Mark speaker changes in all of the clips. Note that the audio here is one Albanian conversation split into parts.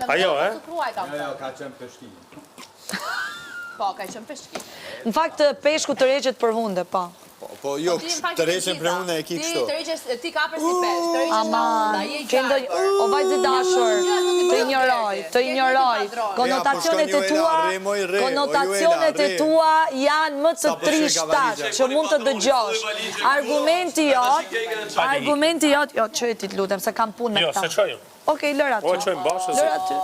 Speaker 1: Ajo,
Speaker 2: Jo, ka qenë peshki.
Speaker 3: Po, ka qenë peshki.
Speaker 4: Në fakt, peshku të reqet për hunde, po.
Speaker 2: Po, jo, të reqen për hunde e ki kështu.
Speaker 3: Ti kapër si pesh, të reqesh për hunde,
Speaker 4: O vajzë dashur, të ignoroj. Konotacionet e tua janë më të trishtat që mund të dëgjosh. Argumenti jot, jo, qëjë ti të lutem, se kam punë me
Speaker 1: Jo,
Speaker 4: këta.
Speaker 1: se qëjë.
Speaker 4: Okej, lër aty.
Speaker 1: Po, qëjmë bashkë.
Speaker 4: Lër aty.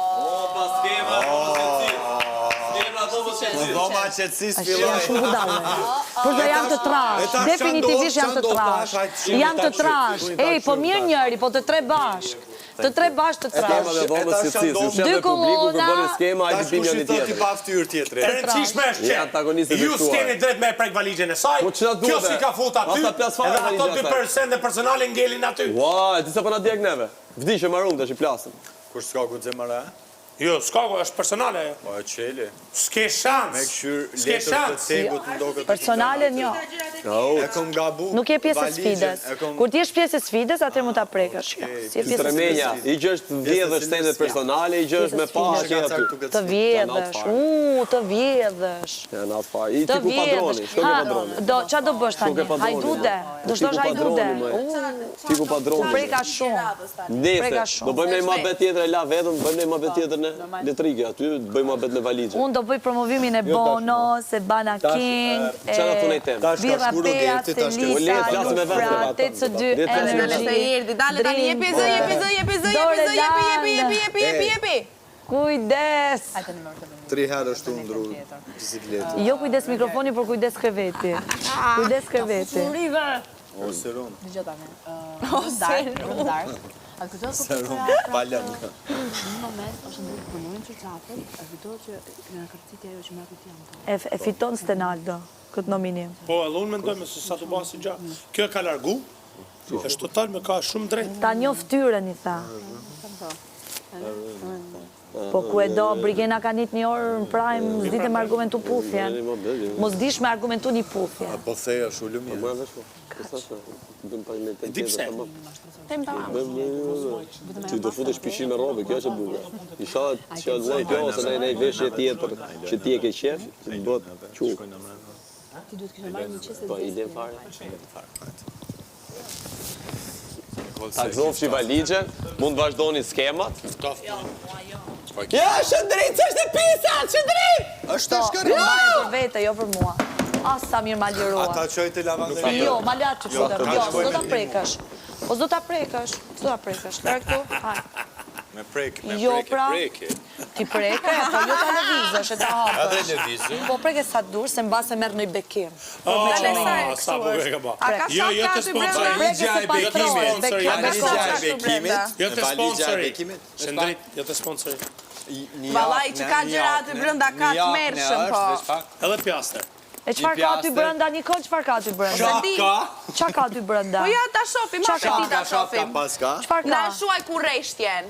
Speaker 2: Dhoma qëtësis filloj.
Speaker 4: Janë shumë budale. Por do jam të trash. Definitivisht jam të trash. Jam të trash. Ej, po mirë njëri, po të tre bashk. Të tre bashk të trash. Dy kolona.
Speaker 2: Ti pa ftyrë tjetëri.
Speaker 1: E rëndësishme është që ju s'keni drejt me prek valigjen e saj, kjo si ka fut aty, edhe ato 2% personale ngelin aty.
Speaker 5: Ua, ti se përna djek neve. Vdishë marrum të që i plasëm.
Speaker 2: Kur s'ka ku të zemëra?
Speaker 1: Jo, s'ka, është personale.
Speaker 2: Po, e qeli.
Speaker 1: S'ke shans.
Speaker 2: Me këshyr letër të tegut në do këtë.
Speaker 4: Personale njo.
Speaker 2: E kom gabu.
Speaker 4: Nuk je pjesë e sfides. Kur ti jesh pjesë e sfides, atër mu ta prekësh. Si je pjesë e
Speaker 5: Tremenja, i gjështë vjedhësh tendet personale, i gjështë me pashë aty.
Speaker 4: Të vjedhësh, të vjedhësh.
Speaker 5: Ja, në atë farë. I ti ku padroni, shko ke padroni.
Speaker 4: Qa do bësh tani? Hajdude. Do shtosh hajdude.
Speaker 5: Ti ku padroni.
Speaker 4: Preka shumë.
Speaker 5: Nese, do bëjmë e ma bet tjetër e la vetëm, bëjmë e ma bet tjetër në letrike, aty bëjmë ma bet me valigje.
Speaker 4: Unë do bëj promovimin e Bono, se Bana King, Birra Pea, Celisa, Lufra, TC2, Energy, jepi. Kujdes!
Speaker 2: 3 herë është ndru bisikletë.
Speaker 4: Jo kujdes mikrofoni, por kujdes kreveti. Kujdes kreveti.
Speaker 2: O, serum.
Speaker 3: Serum,
Speaker 2: palem.
Speaker 3: në moment është ndërë përmojnë që qatër, e fitoj që në kërcit e jo që mërë këtë janë.
Speaker 4: E fiton Stenaldo, këtë nominim.
Speaker 1: Po, edhe unë mendoj me se sa të basi gjatë. Kjo e ka largu, është total me ka shumë drejt.
Speaker 4: Ta njo ftyrën, i tha. Po ku e do, Brigena ka një orë në prime, s'dite me argumentu puthjen. Mos dish me argumentu një puthje.
Speaker 2: Po theja shullë mirë.
Speaker 1: Di pse?
Speaker 5: Ti do futesh pishin me robe, kjo është e bukur. I shohat që lej kjo ose në veshje tjetër që ti e ke qef, të bët qu.
Speaker 3: Ti duhet kështë marrë një qesë
Speaker 5: Po, i dem fare. Ta gëzofshi valigjen, mund të vazhdoni skemat. Ja, Shëndrit, që është e pisa, Shëndrit!
Speaker 2: është të
Speaker 4: Baje për vete, jo për mua. Asa mirë ma liruar.
Speaker 2: Ata qoj të lavanderia.
Speaker 4: Jo, ma latë që qëtër. Jo, s'do ta prekësh. Po s'do ta prekësh. S'do ta prekësh. Lërë këtu, hajë.
Speaker 2: Me preke, me
Speaker 4: Jo,
Speaker 2: preke,
Speaker 4: pra,
Speaker 2: preke.
Speaker 4: ti preke, po jo ta lëvizësh, e ta hapësh.
Speaker 2: Edhe lëvizë.
Speaker 4: Po preke sa dur, se mbase merë në i bekim.
Speaker 1: Sa po e ka ba. Jo, jo të sponsori.
Speaker 2: Valigja e bekimit. Valigja e bekimit.
Speaker 1: Jo të
Speaker 2: Valigja e
Speaker 1: sponsori.
Speaker 2: bekimit.
Speaker 1: Shëndrit, jo të sponsori.
Speaker 6: Valaj që ka gjëra aty brënda ka të mërshëm, po.
Speaker 1: Edhe pjaster.
Speaker 4: E qëfar ka aty brënda, Nikol, qëfar ka aty brënda? Qa ka aty brënda?
Speaker 6: Po ja, ta shofim, ma shëti ta shofim.
Speaker 4: Qëfar
Speaker 6: Na
Speaker 4: ka?
Speaker 6: shuaj ku reshtjen.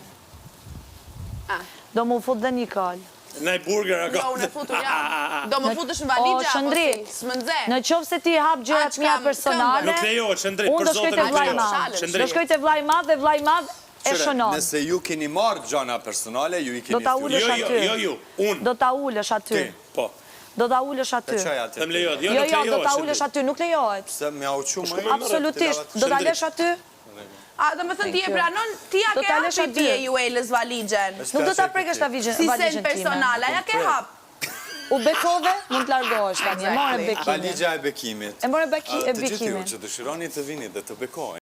Speaker 4: Do mu fut dhe Nikol.
Speaker 1: Në i burger
Speaker 6: Jo, unë e futur jam. Do më futesh në valigja, apo
Speaker 4: Shëndrit,
Speaker 6: si? S'më nxe.
Speaker 4: në qovë se ti hap gjërat mija personale,
Speaker 1: Nuk lejohet, Shëndrit,
Speaker 4: unë
Speaker 1: për
Speaker 4: do shkoj
Speaker 1: zotën
Speaker 4: të
Speaker 1: nuk
Speaker 4: vlaj
Speaker 1: lejohet.
Speaker 4: madh. Do shkoj të vlaj madh dhe vlaj madh e shënon.
Speaker 2: Nëse ju keni marrë gjana personale, ju i keni
Speaker 4: Do ta
Speaker 2: ftyrë.
Speaker 4: ulesh aty.
Speaker 1: Jo, unë.
Speaker 4: Do ta ulesh aty.
Speaker 1: Ti, po.
Speaker 4: Do ta ulesh aty.
Speaker 2: Qaj atë?
Speaker 1: Të më lejohet, jo
Speaker 4: Jo,
Speaker 1: nuk
Speaker 4: jo,
Speaker 1: lejohet.
Speaker 4: do ta ulesh aty, nuk lejohet.
Speaker 2: Se me auqu më
Speaker 4: Absolutisht, do ta lesh aty.
Speaker 6: A, do më thënë ti e pranon, ti ja
Speaker 4: Do
Speaker 6: ke
Speaker 4: ta lesh
Speaker 6: hapi
Speaker 4: aty.
Speaker 6: ti e ju elës valigjen.
Speaker 4: Nuk do ta prekësh ta
Speaker 6: Si
Speaker 4: valigjen
Speaker 6: sen
Speaker 4: time.
Speaker 6: personale, ja ke hap.
Speaker 4: U bekove, mund të largohesh tani, e more bekimin.
Speaker 2: Valigja e bekimit.
Speaker 4: E more
Speaker 2: Të gjithë ju
Speaker 4: bekimin.
Speaker 2: që dëshironi të vini dhe të bekojnë.